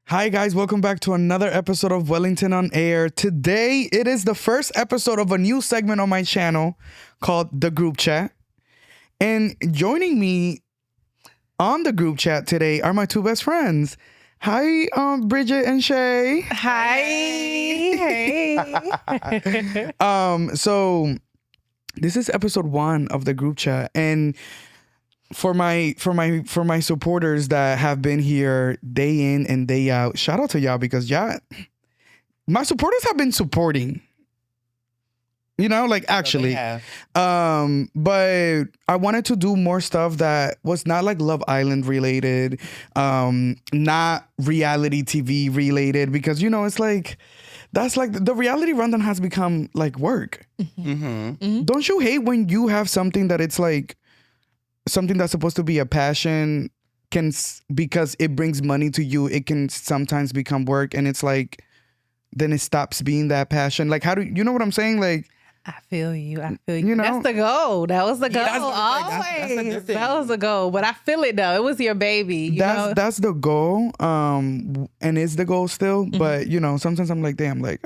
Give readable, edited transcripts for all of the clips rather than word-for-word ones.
Hi guys, welcome back to another episode of Wellington on Air. Today, it is the first episode of a new segment on my channel called the Groupchat. And joining me on the Groupchat today are my two best friends. Hi, Bridget and Shay. Hi. Hey. So this is episode 1 of the Groupchat, and for my supporters that have been here day in and day out, shout out to y'all because my supporters have been supporting. You know, like actually. But I wanted to do more stuff that was not like Love Island related, not reality TV related, because it's like that's like the reality rundown has become like work. Mm-hmm. Don't you hate when you have something that it's like something that's supposed to be a passion because it brings money to you, it can sometimes become work, and it's like then it stops being that passion. Like, how do you know what I'm saying? Like, I feel you. You know? That's the goal. That was the goal. that's Always. the good thing. That was the goal. But I feel it though. It was your baby. You know? That's the goal, and it's the goal still. Mm-hmm. But sometimes I'm like, damn, like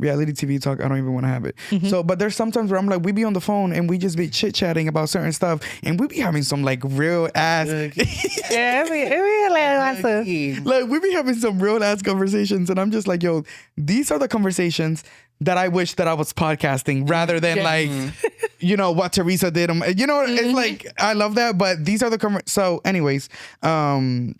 reality TV talk, I don't even want to have it. Mm-hmm. So, but there's sometimes where I'm like, we be on the phone and we just be chit chatting about certain stuff, and we be having some like real ass, Yeah, it be like we be having some real ass conversations, and I'm just like, yo, these are the conversations that I wish that I was podcasting rather than like, what Teresa did. It's like, I love that, but these are the so anyways, in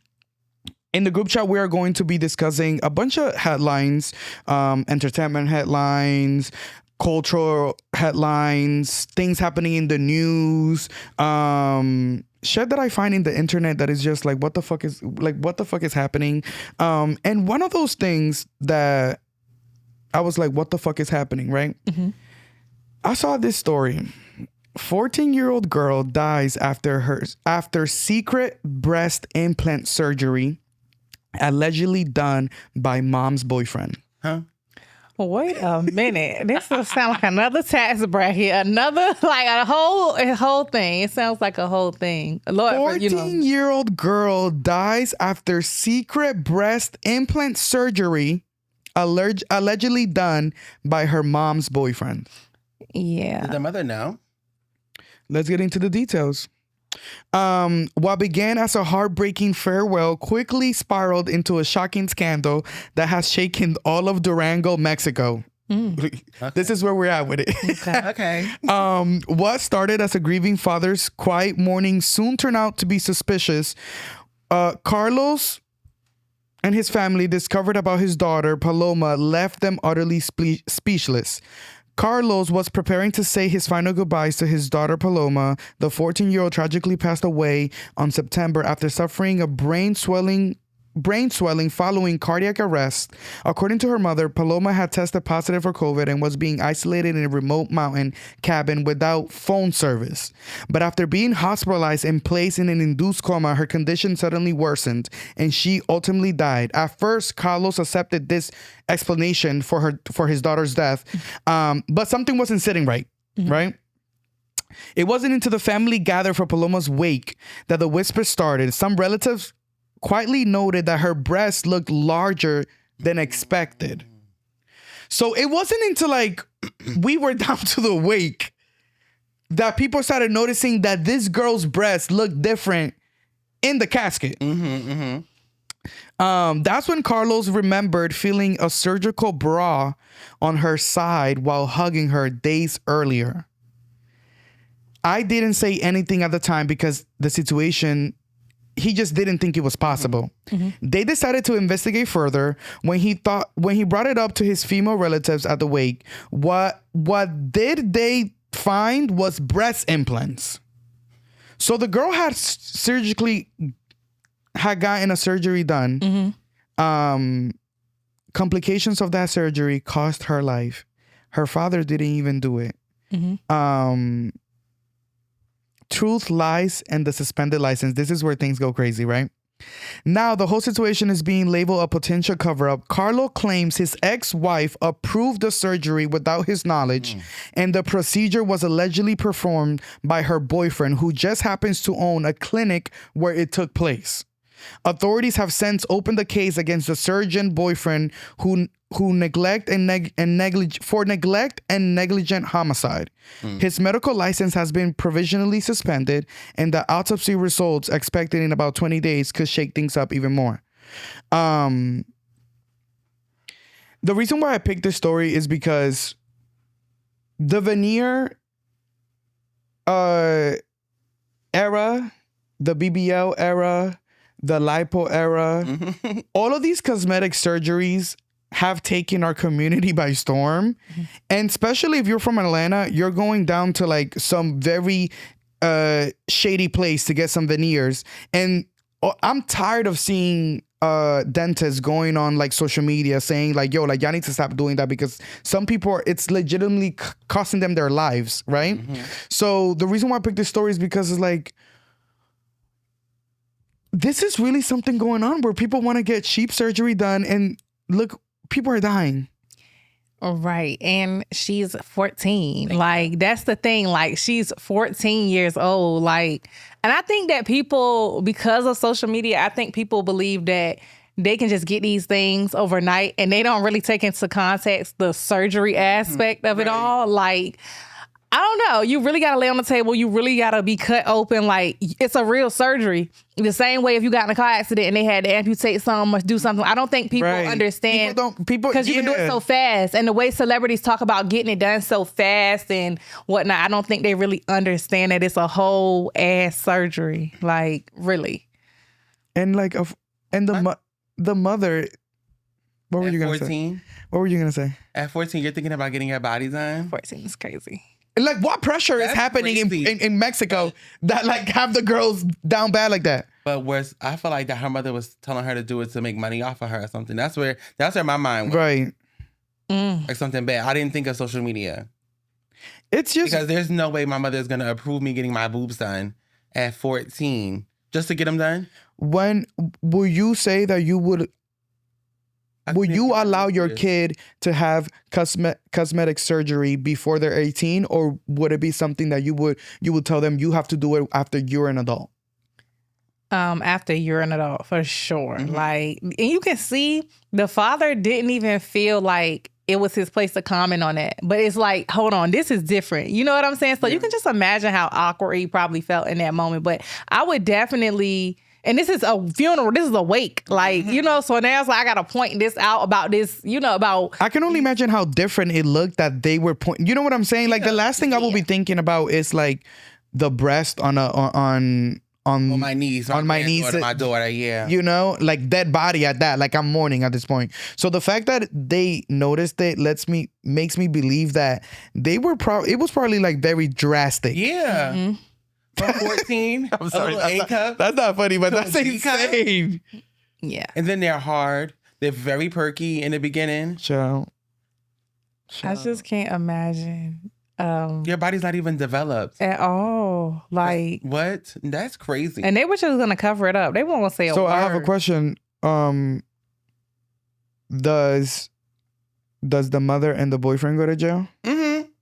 the group chat, we are going to be discussing a bunch of headlines, entertainment headlines, cultural headlines, things happening in the news, shit that I find in the internet that is just like, what the fuck is happening? And one of those things that I was like, what the fuck is happening, right? Mm-hmm. I saw this story. 14-year-old girl dies after secret breast implant surgery allegedly done by mom's boyfriend. Huh? Wait a minute. This will sound like another tax bracket. Another, like a whole thing. It sounds like a whole thing. Lord, 14-year-old girl dies after secret breast implant surgery allegedly done by her mom's boyfriend. Yeah. Did the mother know? Let's get into the details. What began as a heartbreaking farewell quickly spiraled into a shocking scandal that has shaken all of Durango, Mexico. Okay. This is where we're at with it. Okay. What started as a grieving father's quiet mourning soon turned out to be suspicious. Carlos and his family discovered about his daughter, Paloma, left them utterly speechless. Carlos was preparing to say his final goodbyes to his daughter, Paloma. The 14-year-old tragically passed away on September after suffering a brain swelling following cardiac arrest. According to her mother, Paloma had tested positive for COVID and was being isolated in a remote mountain cabin without phone service. But after being hospitalized and placed in an induced coma, her condition suddenly worsened and she ultimately died. At first, Carlos accepted this explanation for his daughter's death, but something wasn't sitting right, right? It wasn't until the family gathered for Paloma's wake that the whispers started. Some relatives quietly noted that her breast looked larger than expected. So it wasn't until like we were down to the wake that people started noticing that this girl's breast looked different in the casket. That's when Carlos remembered feeling a surgical bra on her side while hugging her days earlier. I didn't say anything at the time because the situation, he just didn't think it was possible. They decided to investigate further when he brought it up to his female relatives at the wake. What did they find was breast implants. So the girl had gotten a surgery done. Complications of that surgery cost her life. Her father didn't even do it. Truth, lies, and the suspended license. This is where things go crazy, right? Now, the whole situation is being labeled a potential cover-up. Carlo claims his ex-wife approved the surgery without his knowledge, and the procedure was allegedly performed by her boyfriend, who just happens to own a clinic where it took place. Authorities have since opened the case against the surgeon boyfriend who neglect and negligent homicide. His medical license has been provisionally suspended, and the autopsy results expected in about 20 days could shake things up even more. The reason why I picked this story is because the veneer era, the BBL era, the lipo era, all of these cosmetic surgeries have taken our community by storm. And especially if you're from Atlanta, you're going down to like some very shady place to get some veneers. And I'm tired of seeing dentists going on like social media saying like, yo, like y'all need to stop doing that because some people it's legitimately costing them their lives, right? So the reason why I picked this story is because it's like, this is really something going on where people want to get cheap surgery done, and look, people are dying. Right. And she's 14. Like, that's the thing. Like, she's 14 years old. Like, and I think that people, because of social media, I think people believe that they can just get these things overnight and they don't really take into context the surgery aspect of it all. Like, I don't know. You really got to lay on the table. You really got to be cut open. Like, it's a real surgery. The same way if you got in a car accident and they had to amputate some or do something. I don't think people understand. Because you can do it so fast. And the way celebrities talk about getting it done so fast and whatnot, I don't think they really understand that it's a whole ass surgery. Like, really. And like, the mother, what were you going to say? What were you going to say? At 14, you're thinking about getting your body done? 14 is crazy. Like, what pressure is happening in Mexico that like have the girls down bad like that? But I feel like that her mother was telling her to do it to make money off of her or something. That's where my mind went. Right. Like something bad. I didn't think of social media. It's just because there's no way my mother is going to approve me getting my boobs done at 14 just to get them done. When will you say that you would? Will you allow your kid to have cosmetic surgery before they're 18, or would it be something that you would tell them you have to do it after you're an adult? After you're an adult, for sure. Like, and you can see the father didn't even feel like it was his place to comment on that. But it's like, hold on, this is different. You know what I'm saying? So you can just imagine how awkward he probably felt in that moment. But I would definitely. And this is a funeral. This is a wake. Like, you know, so now it's like I got to point this out about this, you know, about. I can only imagine how different it looked that they were pointing. You know what I'm saying? Like, the last thing I will be thinking about is like the breast on my knees. On my knees. My daughter, yeah. You know, like dead body at that. Like, I'm mourning at this point. So the fact that they noticed it makes me believe that they were it was probably like very drastic. Yeah. From 14, I'm sorry, that's not funny, but that's insane. Yeah. And then they're hard. They're very perky in the beginning. I just can't imagine. Your body's not even developed. At all. Like. What? That's crazy. And they were just going to cover it up. They won't want to say a word. So I have a question. Does the mother and the boyfriend go to jail?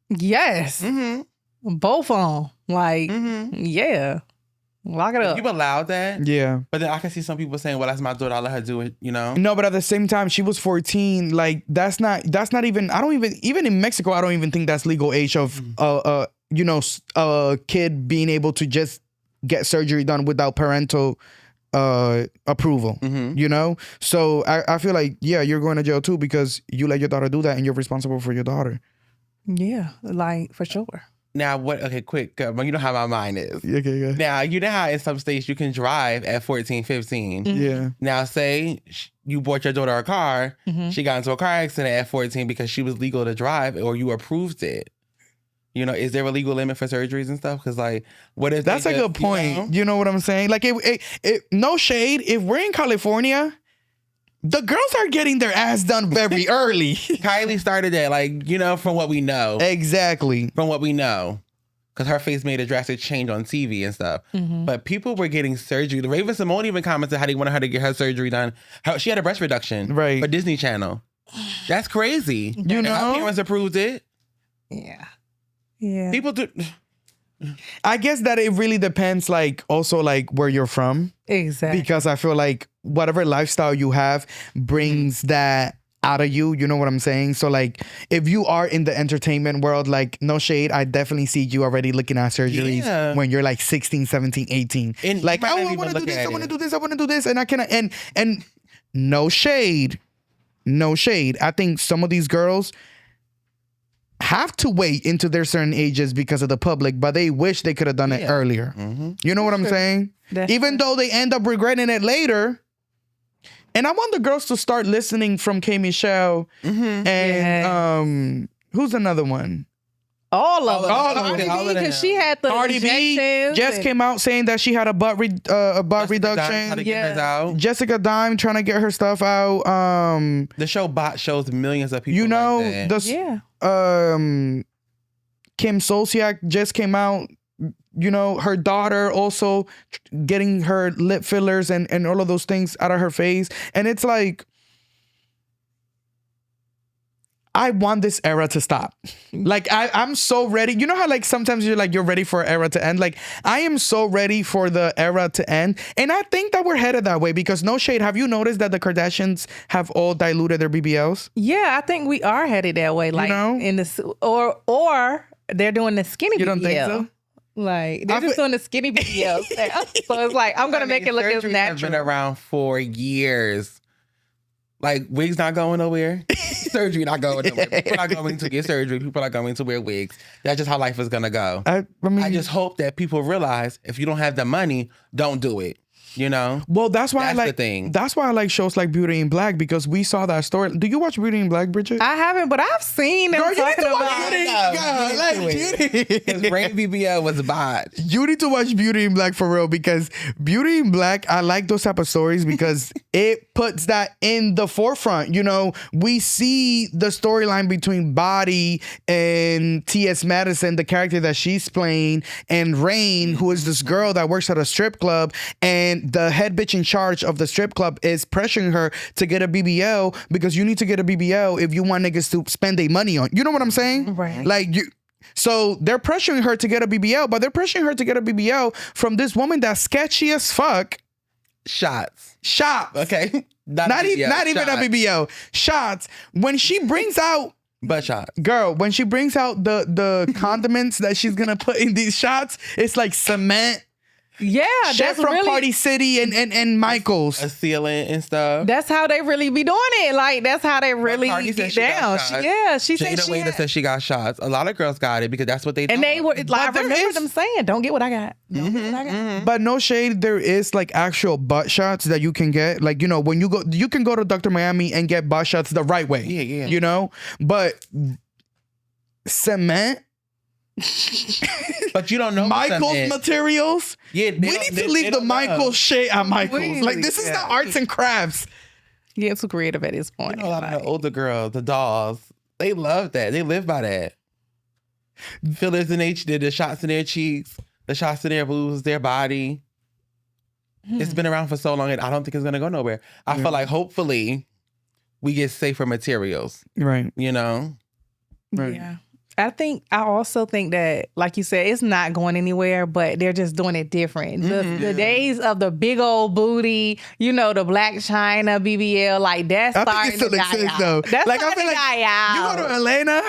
Yes. Both of them. Like, yeah. Lock it up. You allowed that? Yeah. But then I can see some people saying, well, that's my daughter. I'll let her do it, you know? No, but at the same time, she was 14. Like, that's not even, even in Mexico, I don't even think that's legal age of, you know, a kid being able to just get surgery done without parental approval, you know? So I feel like, yeah, you're going to jail too because you let your daughter do that and you're responsible for your daughter. Yeah, like, for sure. Now, okay, quick. You know how my mind is. Okay, yeah. Now, you know how in some states you can drive at 14, 15. Yeah. Now, say you bought your daughter a car. She got into a car accident at 14 because she was legal to drive or you approved it. You know, is there a legal limit for surgeries and stuff? Because, like, what if that's a good point. You know what I'm saying? Like, no shade. If we're in California, the girls are getting their ass done very early. Kylie started that, like, you know, from what we know. Exactly. From what we know. Because her face made a drastic change on TV and stuff. But people were getting surgery. Raven Simone even commented how they wanted her to get her surgery done. She had a breast reduction. Right. For Disney Channel. That's crazy. You know? Her parents approved it. Yeah. Yeah. People do. I guess that it really depends, like, also, like, where you're from. Exactly. Because I feel like whatever lifestyle you have brings that out of you. You know what I'm saying? So, like, if you are in the entertainment world, like, no shade, I definitely see you already looking at surgeries when you're like 16, 17, 18. And like, oh, I want to do this, I want to do this, I want to do this. And I cannot, and no shade. No shade. I think some of these girls have to wait into their certain ages because of the public, but they wish they could have done it earlier. You know what I'm saying? Even though they end up regretting it later. And I want the girls to start listening from K. Michelle and who's another one? All of them. Cardi B, because she had the Cardi B just came out saying that she had a butt reduction. Jessica Dime trying to get her stuff out. The show bot shows millions of people. You know, like Kim Zolciak just came out. You know, her daughter also getting her lip fillers and all of those things out of her face. And it's like, I want this era to stop. Like, I'm so ready. You know how, like, sometimes you're like, you're ready for an era to end? Like, I am so ready for the era to end. And I think that we're headed that way because, no shade, have you noticed that the Kardashians have all diluted their BBLs? Yeah, I think we are headed that way. Like, in the, or they're doing the skinny BBL. You don't think so? Like, they're just doing the skinny BBLs. So it's like, I'm going to make it look as natural. Have been around for years. Like, wigs not going nowhere. Surgery not going nowhere. People are going to get surgery. People are going to wear wigs. That's just how life is going to go. I mean, I just hope that people realize if you don't have the money, don't do it. You know? Well, that's why the thing. That's why I like shows like Beauty in Black because we saw that story. Do you watch Beauty in Black, Bridget? I haven't, but I've seen them talking about Beauty. Because Rain BBL was bad. You need to watch Beauty in Black for real because Beauty in Black, I like those type of stories because it puts that in the forefront. You know, we see the storyline between Body and T.S. Madison, the character that she's playing, and Rain, who is this girl that works at a strip club, and the head bitch in charge of the strip club is pressuring her to get a BBL because you need to get a BBL if you want niggas to spend their money on. You know what I'm saying? Right. Like, so they're pressuring her to get a BBL, but they're pressuring her to get a BBL from this woman that's sketchy as fuck. Shots. Okay. Not even a BBL. Shots. When she brings out butt shots. Girl, when she brings out the condiments that she's gonna put in these shots, it's like cement. Yeah, Chef that's from really Party City and Michael's. A sealant and stuff. That's how they really be doing it. Like, that's how they really get down. She said Jada said she got shots. A lot of girls got it because that's what they and thought. they were like, I remember them saying, don't get what I got. But no shade, there is like actual butt shots that you can get. Like, you know, when you can go to Dr. Miami and get butt shots the right way. Yeah. You know? But cement. But you don't know Michael's materials. Yeah, we need to leave the Michael's shit at Michael's. Like, this is not arts and crafts. Yeah, it's creative at this point. You know, a lot of the older girls, the dolls, they love that. They live by that. Fillers in the shots in their cheeks, the shots in their boobs, their body. It's been around for so long, and I don't think it's gonna go nowhere. I feel like hopefully we get safer materials. Right. You know. Right. Yeah. I also think that, like you said, it's not going anywhere, but they're just doing it different. The days of the big old booty, you know, the Black China BBL, like that's starting to die out. That's like, starting to die out. You go to Atlanta?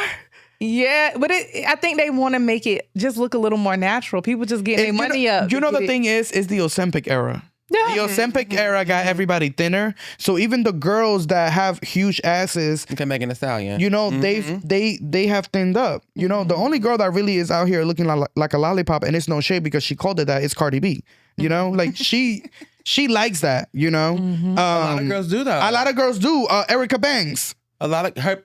Yeah, but I think they want to make it just look a little more natural. People just getting their money up. You know, the thing is the Ozempic era. Yeah. The Ozempic era got everybody thinner. So even the girls that have huge asses, okay, Megan Thee Stallion, you know, they have thinned up. You know, the only girl that really is out here looking like a lollipop, and it's no shade because she called it that, is Cardi B. You know, like she likes that. You know, a lot of girls do though. A lot of girls do. Erica Banks. A lot of her.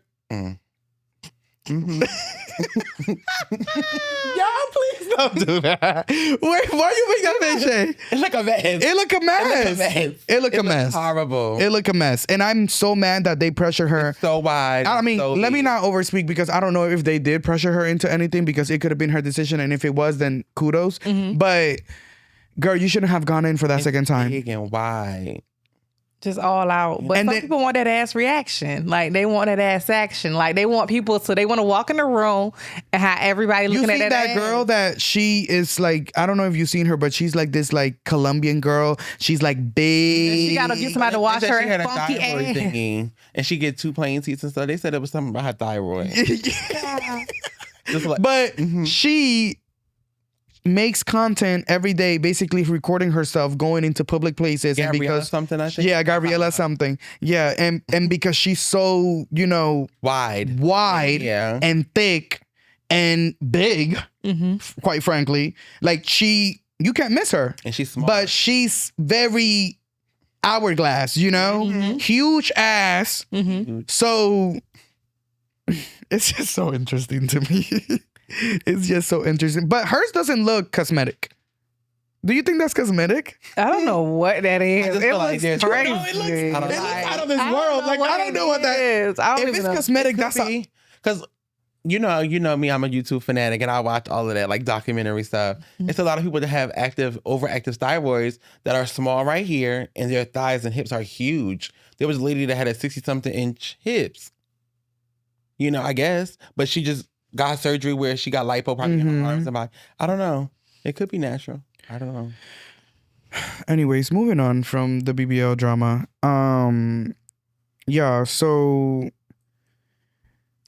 Y'all, please don't do that. Wait, why you make that face, Shay? It look a mess. It look a mess. Horrible. It look a mess. And I'm so mad that they pressure her. It's so wide. I mean, so let me deep. not overspeak because I don't know if they did pressure her into anything because it could have been her decision. And if it was, then kudos. But girl, you shouldn't have gone in for that second time. Big and wide. Just all out. But And some then- people want that ass reaction. Like, they want that ass action. Like, they want people to, they want to walk in the room and have everybody You looking see at that ass. girl that she is like, I don't know if you've seen her, but she's like this like Colombian girl. She's like big. She got to get somebody to watch They said her she had a funky thyroid ass. thingy, and she get 2 plane seats and stuff. They said it was something about her thyroid. Just like, But she makes content every day, basically recording herself going into public places. Gabriella And because something, I think. yeah, Gabriella something. Yeah, and because she's so, you know, Wide. Yeah. and thick and big, quite frankly, like you can't miss her. And she's smart. But she's very hourglass, you know? Huge ass. So it's just so interesting to me. It's just so interesting. But hers doesn't look cosmetic. Do you think that's cosmetic? I don't know what that is. just It feel like looks there's- crazy. No, it looks- It I don't looks know. out of this world. Like, I don't know what that is. I don't If even it's know. cosmetic, that's a, Because you know me, I'm a YouTube fanatic, and I watch all of that, like documentary stuff. It's a lot of people that have overactive thyroids that are small right here, and their thighs and hips are huge. There was a lady that had a 60-something inch hips. You know, I guess, but she just got surgery where she got lipo probably in her arms and body. I don't know. It could be natural. I don't know. Anyways, moving on from the BBL drama. Yeah, so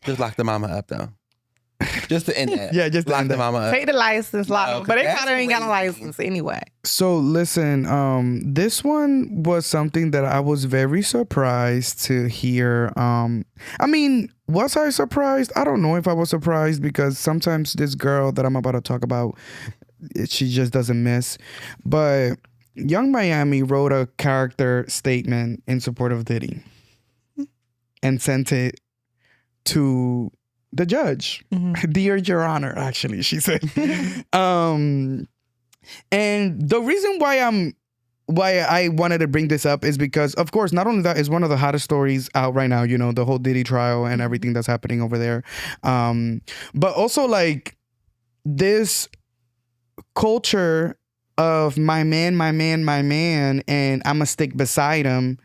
Just lock the mama up though. Just to end that. Yeah, just to lock end the that. mama up. Take the license, lock No, them. But they that's probably ain't got a crazy. license anyway. So listen, this one was something that I was very surprised to hear. I mean, was I surprised? I don't know if I was surprised, because sometimes this girl that I'm about to talk about, she just doesn't miss. But Young Miami wrote a character statement in support of Diddy and sent it to the judge. Dear Your Honor, actually, she said. And the reason why I wanted to bring this up is because, of course, not only that is one of the hottest stories out right now, you know, the whole Diddy trial and everything that's happening over there. But also, like, this culture of my man, and I'ma stick beside him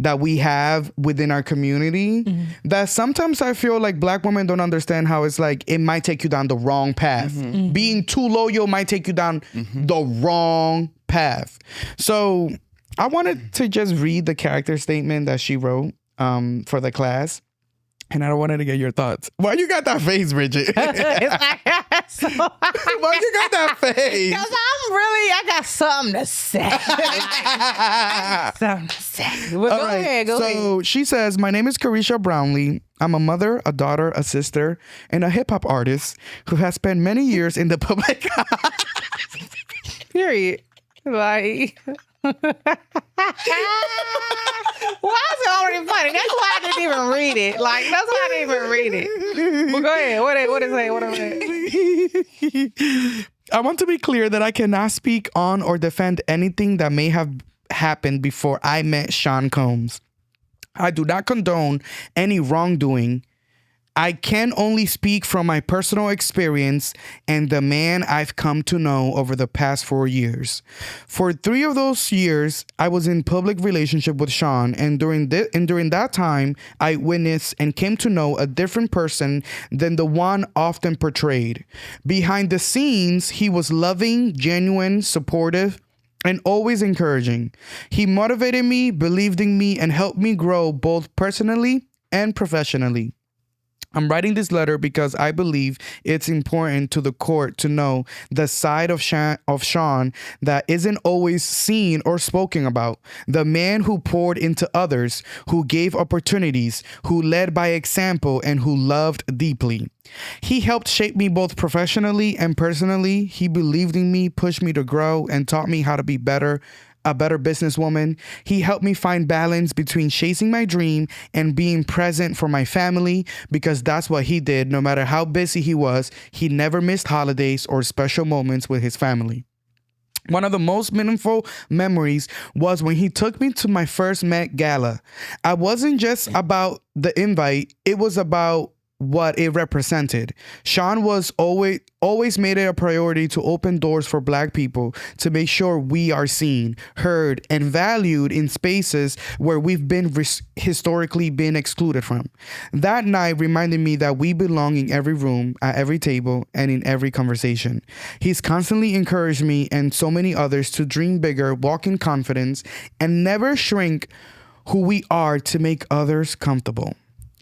that we have within our community, that sometimes I feel like Black women don't understand how it's like it might take you down the wrong path. Being too loyal might take you down the wrong path. So I wanted to just read the character statement that she wrote for the class. And I wanted to get your thoughts. Why you got that face, Bridget? It's like, so, Why you got that face? Because I got something to say. Something to say. Well, go ahead. So she says, my name is Carisha Brownlee. I'm a mother, a daughter, a sister, and a hip hop artist who has spent many years in the public eye. Period. Like, why is it already funny? That's why I didn't even read it. Like, that's why I didn't even read it. But go ahead. What is it? What is it? I want to be clear that I cannot speak on or defend anything that may have happened before I met Sean Combs. I do not condone any wrongdoing. I can only speak from my personal experience and the man I've come to know over the past 4 years. For 3 of those years, I was in public relationship with Sean, and during that time, I witnessed and came to know a different person than the one often portrayed. Behind the scenes, he was loving, genuine, supportive, and always encouraging. He motivated me, believed in me, and helped me grow both personally and professionally. I'm writing this letter because I believe it's important to the court to know the side of Sean that isn't always seen or spoken about. The man who poured into others, who gave opportunities, who led by example, and who loved deeply. He helped shape me both professionally and personally. He believed in me, pushed me to grow, and taught me how to be a better businesswoman. He helped me find balance between chasing my dream and being present for my family, because that's what he did. No matter how busy he was, he never missed holidays or special moments with his family. One of the most meaningful memories was when he took me to my first Met Gala. I wasn't just about the invite. It was about what it represented. Sean was always made it a priority to open doors for Black people, to make sure we are seen, heard, and valued in spaces where we've been historically been excluded from. That night reminded me that we belong in every room, at every table, and in every conversation. He's constantly encouraged me and so many others to dream bigger, walk in confidence, and never shrink who we are to make others comfortable.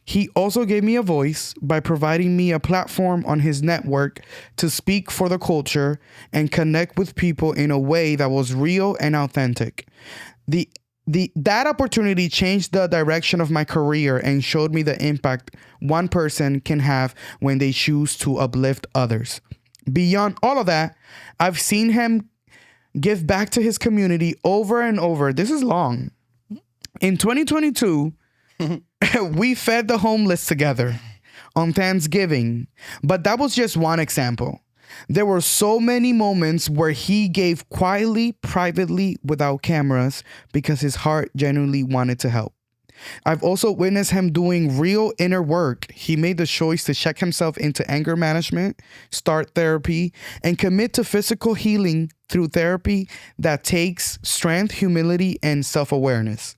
He also gave me a voice by providing me a platform on his network to speak for the culture and connect with people in a way that was real and authentic. That opportunity changed the direction of my career and showed me the impact one person can have when they choose to uplift others. Beyond all of that, I've seen him give back to his community over and over. This is long. In 2022, we fed the homeless together on Thanksgiving, but that was just one example. There were so many moments where he gave quietly, privately, without cameras, because his heart genuinely wanted to help. I've also witnessed him doing real inner work. He made the choice to check himself into anger management, start therapy, and commit to physical healing through therapy that takes strength, humility, and self-awareness.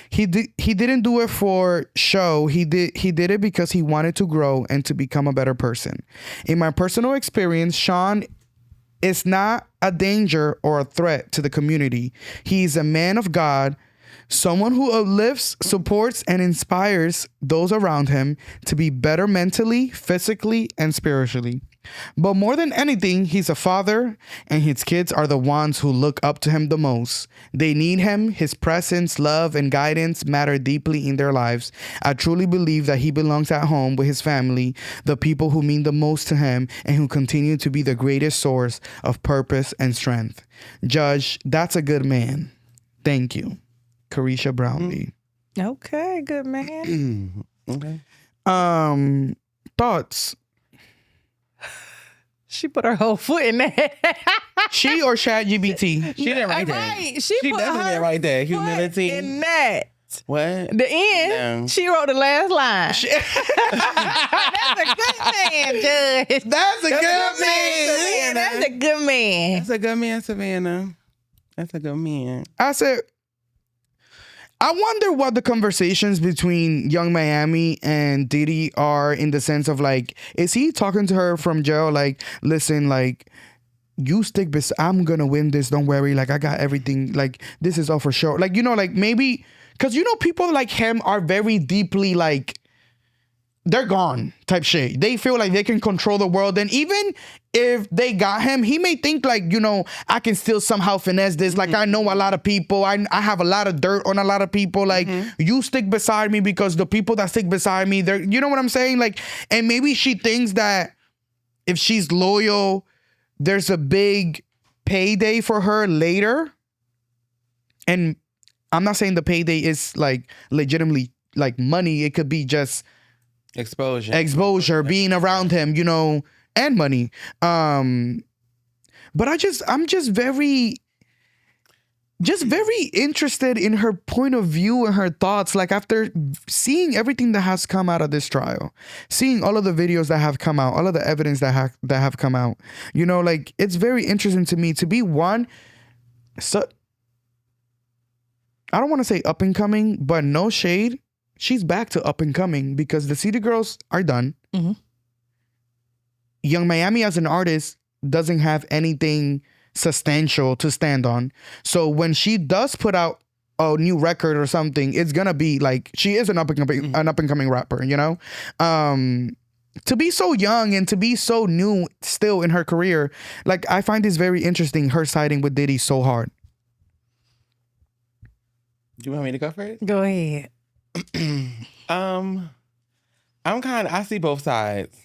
He didn't do it for show. He did it because he wanted to grow and to become a better person. In my personal experience, Sean is not a danger or a threat to the community. He's a man of God, someone who uplifts, supports, and inspires those around him to be better mentally, physically, and spiritually. But more than anything, he's a father, and his kids are the ones who look up to him the most. They need him. His presence, love, and guidance matter deeply in their lives. I truly believe that he belongs at home with his family, the people who mean the most to him and who continue to be the greatest source of purpose and strength. Judge, that's a good man. Thank you. Carisha Brownlee. Okay, good man. Okay. Thoughts? She put her whole foot in that. She or ChatGPT? She didn't write that. Right. She put definitely her didn't write that. foot Humility. in that. What? The end. No. She wrote the last line. That's a good man, Judge. That's a good man. That's a good man. That's a good man, Savannah. That's a good man. I said, I wonder what the conversations between Young Miami and Diddy are, in the sense of, like, is he talking to her from jail? Like, listen, like, you stick I'm gonna win this. Don't worry. Like, I got everything. Like, this is all for sure. Like, you know, like, maybe, because, you know, people like him are very deeply, like, they're gone type shit. They feel like they can control the world. And even if they got him, he may think, like, you know, I can still somehow finesse this. Like, I know a lot of people. I have a lot of dirt on a lot of people. Like, you stick beside me because the people that stick beside me, they're, you know what I'm saying? Like, and maybe she thinks that if she's loyal, there's a big payday for her later. And I'm not saying the payday is, like, legitimately, like, money. It could be just exposure, being around him, you know, and money. But I'm just very interested in her point of view and her thoughts. Like, after seeing everything that has come out of this trial, seeing all of the videos that have come out, all of the evidence that have come out, you know, like, it's very interesting to me to be one. So I don't want to say up and coming, but no shade. She's back to up and coming, because the City Girls are done. Mm-hmm. Young Miami as an artist doesn't have anything substantial to stand on. So when she does put out a new record or something, it's gonna be like, she is an up and coming rapper, you know? To be so young and to be so new still in her career, like, I find this very interesting, her siding with Diddy so hard. Do you want me to go first? Go ahead. I see both sides,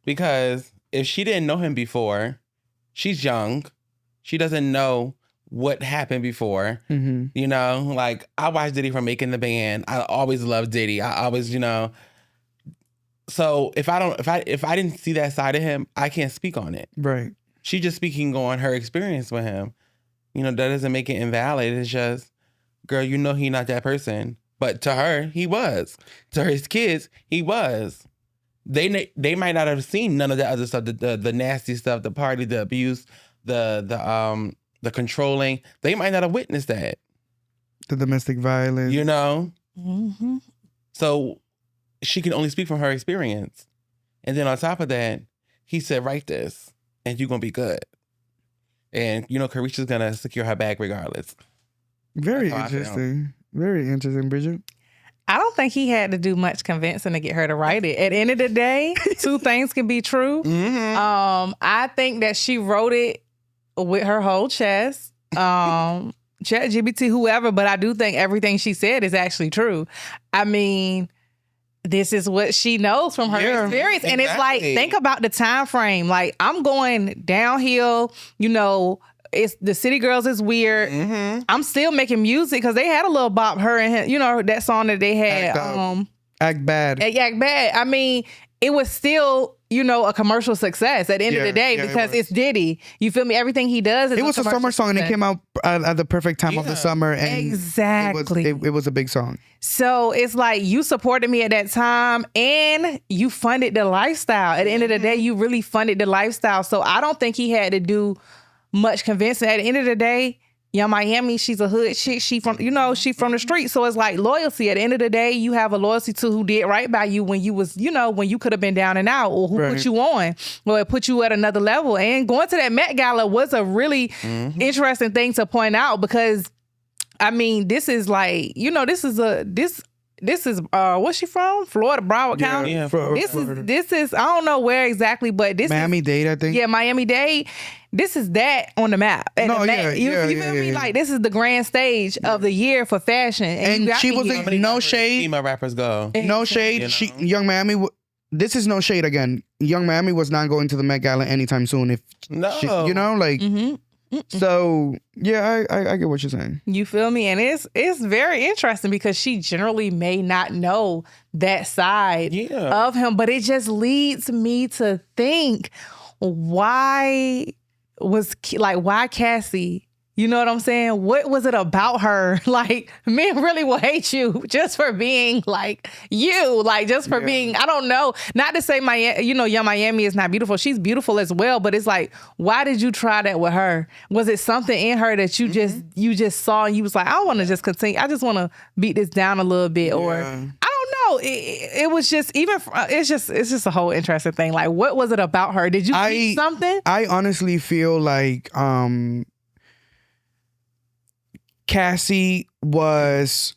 because if she didn't know him before, she's young. She doesn't know what happened before. Mm-hmm. You know, like, I watched Diddy from making the band. I always loved Diddy. I always, you know. So if I didn't see that side of him, I can't speak on it. Right. She's just speaking on her experience with him. You know, that doesn't make it invalid. It's just, girl, you know, he not that person. But to her, he was. To his kids, he was. they might not have seen none of the other stuff, the nasty stuff, the party, the abuse, the controlling. They might not have witnessed that. The domestic violence. You know? Mm-hmm. So she can only speak from her experience. And then on top of that, he said, write this and you're going to be good. And, you know, Carisha's going to secure her bag regardless. Very interesting. Very interesting, Bridget. I don't think he had to do much convincing to get her to write it. At the end of the day, two things can be true. Mm-hmm. I think that she wrote it with her whole chest. ChatGPT, whoever, but I do think everything she said is actually true. I mean, this is what she knows from her experience. And it's like, think about the time frame. Like, I'm going downhill, you know, it's the City Girls is weird. Mm-hmm. I'm still making music because they had a little bop, her and him, you know, that song that they had. Act Bad. Act Bad. I mean, it was still, you know, a commercial success at the end of the day because it's Diddy. You feel me? Everything he does is it was a summer song and it came out at the perfect time of the summer. And exactly. It was a big song. So it's like you supported me at that time and you funded the lifestyle. At the end of the day, you really funded the lifestyle. So I don't think he had to do much convincing. At the end of the day, Young Miami, she's a hood chick. She from, you know, she from the street. So it's like loyalty. At the end of the day, you have a loyalty to who did right by you when you was, you know, when you could have been down and out, or who put you on, or it put you at another level. And going to that Met Gala was a really interesting thing to point out because, I mean, this is like, you know, this is what's she from? Florida, Broward County. Yeah, this is I don't know where exactly, but this Miami-Dade, I think. Yeah, Miami-Dade. This is that on the map. You feel me? Like, this is the grand stage of the year for fashion. And she was no shade. Female rappers go. No shade. You know? Young Miami. This is no shade again. Young Miami was not going to the Met Gala anytime soon. You know, like. So yeah, I get what you're saying. You feel me? And it's very interesting because she generally may not know that side of him, but it just leads me to think, why Cassie? You know what I'm saying? What was it about her? Like, men really will hate you just for being like you, like just for being, I don't know. Not to say Young Miami is not beautiful. She's beautiful as well, but it's like, why did you try that with her? Was it something in her that you just saw and you was like, I want to just continue. I just want to beat this down a little bit, or I don't know. It was just it's just a whole interesting thing. Like, what was it about her? Did you see something? I honestly feel like Cassie was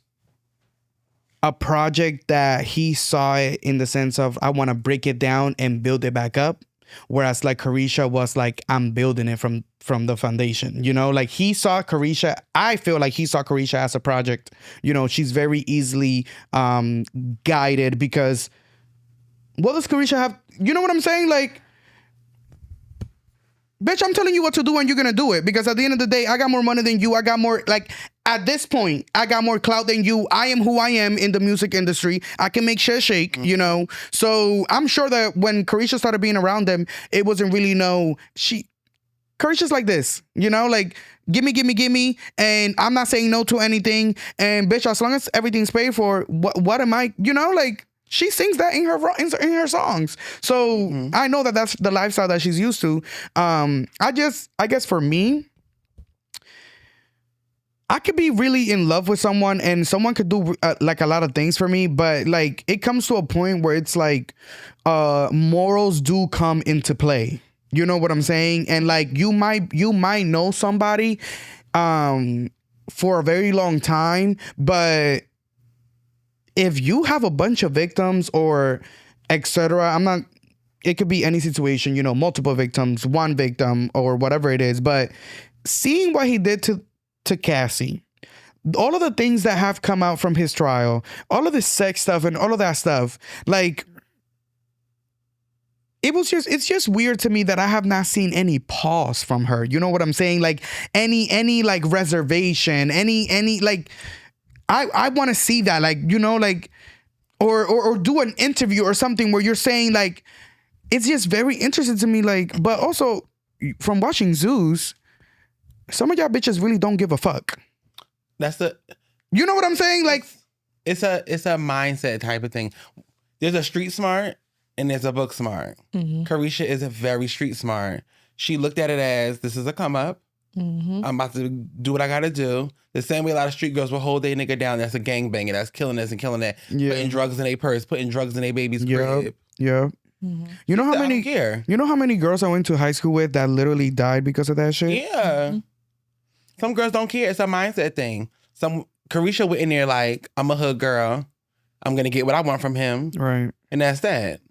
a project that he saw it in the sense of, I want to break it down and build it back up. Whereas like Carisha was like, I'm building it from the foundation, you know, like he saw Carisha. I feel like he saw Carisha as a project. You know, she's very easily guided because what does Carisha have? You know what I'm saying? Like, bitch, I'm telling you what to do and you're going to do it. Because at the end of the day, I got more money than you. I got more, like, at this point, I got more clout than you. I am who I am in the music industry. I can make shit shake, you know. So I'm sure that when Carisha started being around them, it wasn't really Carisha's like this, you know, like, gimme. And I'm not saying no to anything. And bitch, as long as everything's paid for, what am I, you know, like, she sings that in her songs. So I know that that's the lifestyle that she's used to. I guess for me, I could be really in love with someone and someone could do like a lot of things for me, but like it comes to a point where it's like morals do come into play. You know what I'm saying? And like you might know somebody for a very long time, but if you have a bunch of victims or etc., it could be any situation, you know, multiple victims, one victim or whatever it is. But seeing what he did to Cassie, all of the things that have come out from his trial, all of the sex stuff and all of that stuff, like, it's just weird to me that I have not seen any pause from her. You know what I'm saying? Like any like reservation, any like, I want to see that, like, you know, like, or do an interview or something where you're saying, like, it's just very interesting to me, like, but also from watching Zeus, some of y'all bitches really don't give a fuck. You know what I'm saying? Like, it's a mindset type of thing. There's a street smart and is a book smart. Carisha is a very street smart. She looked at it as, this is a come up. I'm about to do what I gotta do. The same way a lot of street girls will hold their nigga down. That's a gangbanger. That's killing this and killing that. Putting drugs in their purse, putting drugs in their baby's crib. Yeah. You know how many? You know how many girls I went to high school with that literally died because of that shit? Yeah. Some girls don't care. It's a mindset thing. Carisha went in there like, I'm a hood girl. I'm gonna get what I want from him. Right. And that's that.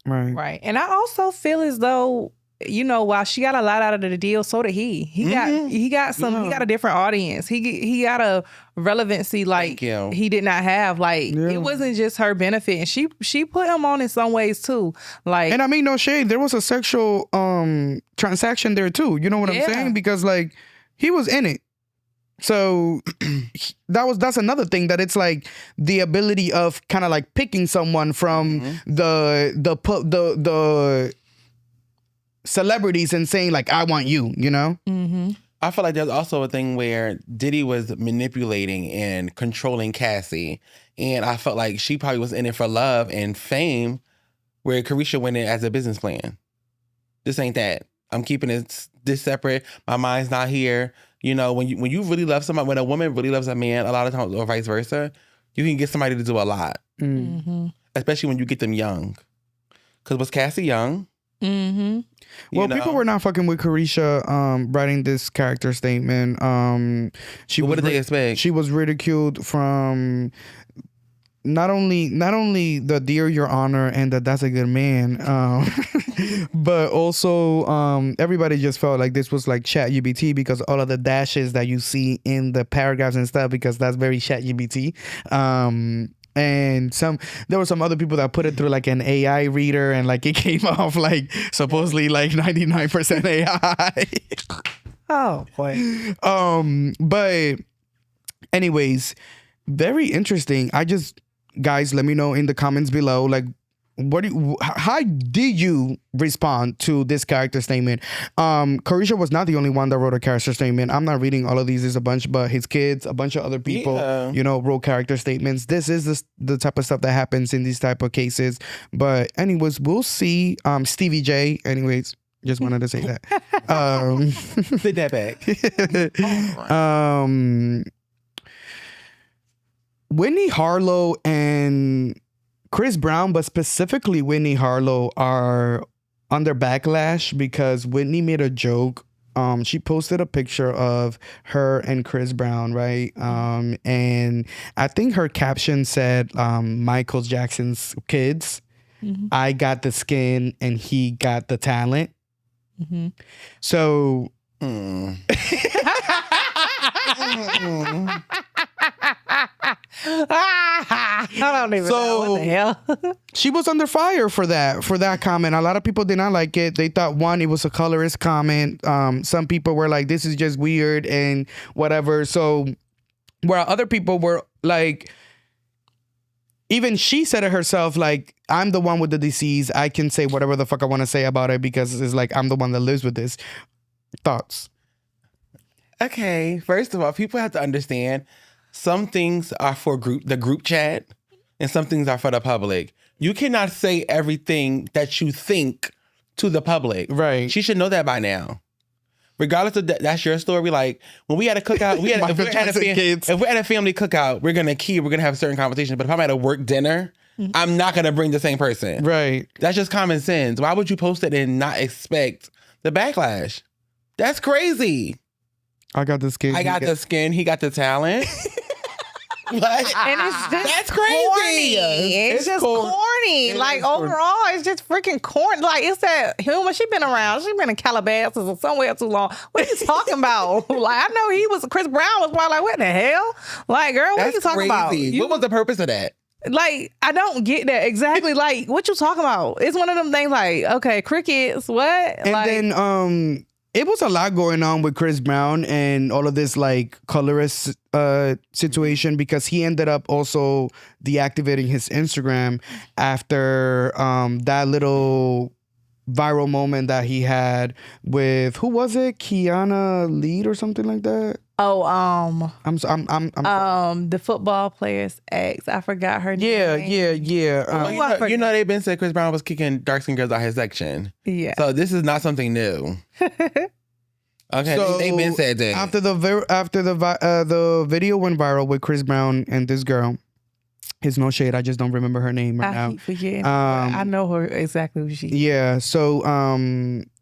Right. And I also feel as though, you know, while she got a lot out of the deal, so did he. He got a different audience. He got a relevancy like he did not have. Like it wasn't just her benefit, and she put him on in some ways too. Like, and I mean, no shade, there was a sexual transaction there too. You know what I'm saying? Because like he was in it. So that's another thing, that it's like the ability of kind of like picking someone from the celebrities and saying like, I want you, you know? I feel like there's also a thing where Diddy was manipulating and controlling Cassie. And I felt like she probably was in it for love and fame, where Carisha went in as a business plan. This ain't that. I'm keeping this separate. My mind's not here. You know, when you really love somebody, when a woman really loves a man, a lot of times, or vice versa, you can get somebody to do a lot. Especially when you get them young. Because was Cassie young? Well, people were not fucking with Carisha writing this character statement. What did they expect? She was ridiculed from not only the Dear Your Honor and that's a good man, but also everybody just felt like this was like ChatGPT because all of the dashes that you see in the paragraphs and stuff, because that's very ChatGPT. And there were some other people that put it through like an AI reader, and like it came off like supposedly like 99% AI. Oh boy. But anyways, very interesting. Guys, let me know in the comments below, like, how did you respond to this character statement? Carisha was not the only one that wrote a character statement. I'm not reading all of these. There's a bunch, but his kids, a bunch of other people, wrote character statements. This is the type of stuff that happens in these type of cases. But anyways, we'll see. Stevie J. Anyways, just wanted to say that. Sit that back. Whitney Harlow and Chris Brown, but specifically Whitney Harlow, are under backlash because Whitney made a joke. She posted a picture of her and Chris Brown, right? And I think her caption said, Michael Jackson's kids, I got the skin and he got the talent. So... I don't even know what the hell. She was under fire for that comment. A lot of people did not like it. They thought, one, it was a colorist comment. Some people were like, this is just weird and whatever. So where other people were like, even she said it herself, like, I'm the one with the disease. I can say whatever the fuck I want to say about it because it's like I'm the one that lives with this. Thoughts? Okay, first of all, people have to understand some things are for the group chat and some things are for the public. You cannot say everything that you think to the public. Right. She should know that by now. Regardless of that's your story. Like when we had a cookout, if we're at a family cookout, we're gonna have certain conversations. But if I'm at a work dinner, I'm not gonna bring the same person. Right. That's just common sense. Why would you post it and not expect the backlash? That's crazy. I got the skin. I got the skin. He got the talent. Like, and it's just that's crazy. Corny. It's just corny. Like overall, it's just freaking corny. Like it's that humor. She been around. She been in Calabasas or somewhere too long. What are you talking about? Like I know he was Chris Brown was probably like, what the hell? Like girl, what are you talking about? What was the purpose of that? Like I don't get that exactly. Like what you talking about? It's one of them things. Like okay, crickets. What? And like, then it was a lot going on with Chris Brown and all of this like colorist situation because he ended up also deactivating his Instagram after that little viral moment that he had with, who was it? Kiana Lead or something like that? The football player's ex. I forgot her name. Yeah. You know, they've been saying Chris Brown was kicking dark-skinned girls out his section. Yeah. So this is not something new. Okay, So they've been said that. After the video went viral with Chris Brown and this girl, it's no shade. I just don't remember her name right now. I keep forgetting. I know her exactly who she is. Yeah. So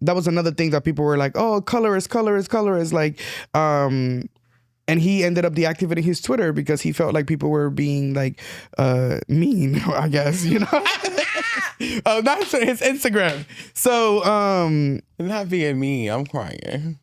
that was another thing that people were like, oh, colorist. Like, and he ended up deactivating his Twitter because he felt like people were being like mean, I guess, you know. Not his Instagram. So Not being me, I'm crying.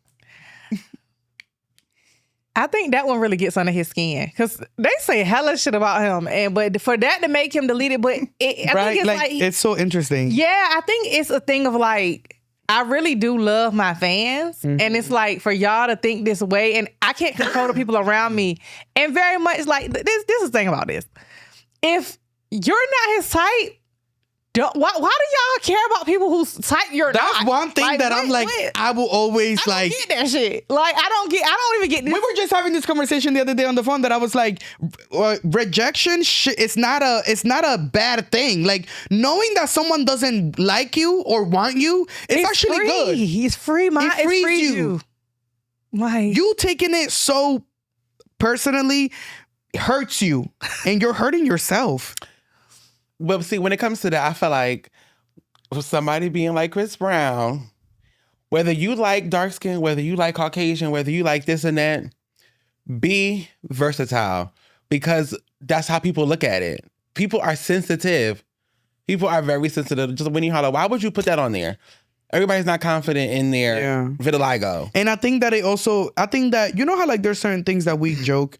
I think that one really gets under his skin because they say hella shit about him, but for that to make him delete it, I think it's like it's so interesting. Yeah, I think it's a thing of like, I really do love my fans, and it's like for y'all to think this way, and I can't control the people around me, and very much like this is the thing about this. If you're not his type, why do y'all care about people whose type you're not? That's one thing like, that I'm like, I will always I like. don't get that shit. Like I don't even get this. We were just having this conversation the other day on the phone that I was like, rejection. It's not a bad thing. Like knowing that someone doesn't like you or want you, it's actually free. good. He's free. It frees you. Like you taking it so personally hurts you, and you're hurting yourself. Well, see, when it comes to that, I feel like somebody being like Chris Brown, whether you like dark skin, whether you like Caucasian, whether you like this and that, be versatile because that's how people look at it. People are sensitive. People are very sensitive. Just when you holler, why would you put that on there? Everybody's not confident in their vitiligo. And I think that you know how like there's certain things that we joke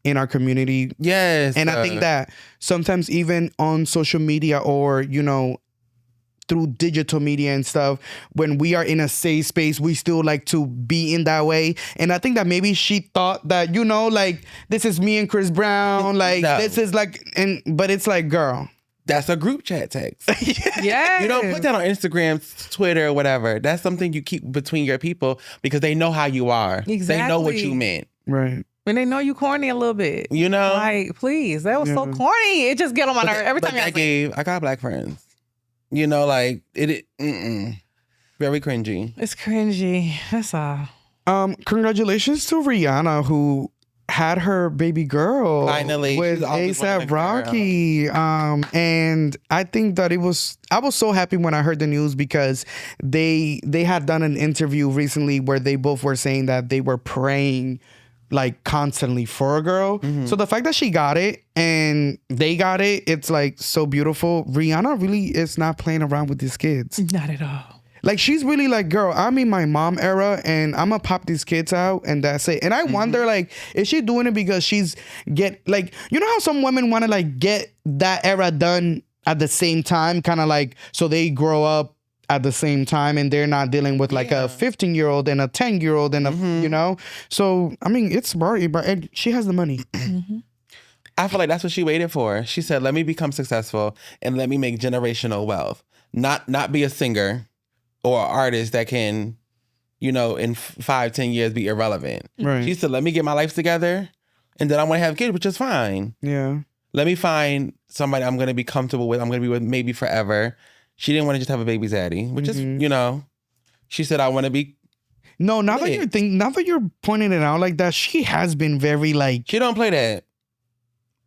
in our community. Yes. And I think that sometimes even on social media or, you know, through digital media and stuff, when we are in a safe space, we still like to be in that way. And I think that maybe she thought that, you know, like, this is me and Chris Brown. Like, this is like, but it's like, girl. That's a group chat text. Yeah. You don't put that on Instagram, Twitter, whatever. That's something you keep between your people because they know how you are. Exactly. They know what you meant. Right. When they know you corny a little bit. You know? Like, please. That was so corny. It just get on my nerve every time. I got black friends. You know, like, very cringy. It's cringy. That's all. Congratulations to Rihanna, who had her baby girl finally with A$AP Rocky. And I think that I was so happy when I heard the news because they had done an interview recently where they both were saying that they were praying like constantly for a girl. So the fact that she got it and they got it, it's like so beautiful. Rihanna really is not playing around with these kids. Not at all. Like she's really like, girl, I'm in my mom era and I'm gonna pop these kids out and that's it. And I wonder like, is she doing it because she's you know how some women want to like get that era done at the same time, kind of like, so they grow up at the same time and they're not dealing with like a 15-year-old and a 10-year-old and a, you know? So, I mean, it's smart, but she has the money. I feel like that's what she waited for. She said, let me become successful and let me make generational wealth. Not be a singer or an artist that can, you know, in 5-10 years be irrelevant. Right. She said, let me get my life together and then I want to have kids, which is fine. Yeah. Let me find somebody I'm going to be comfortable with. I'm going to be with maybe forever. She didn't want to just have a baby zaddy, which is, you know, she said, I want to be. No, now that you're pointing it out like that, she has been very like. She don't play that.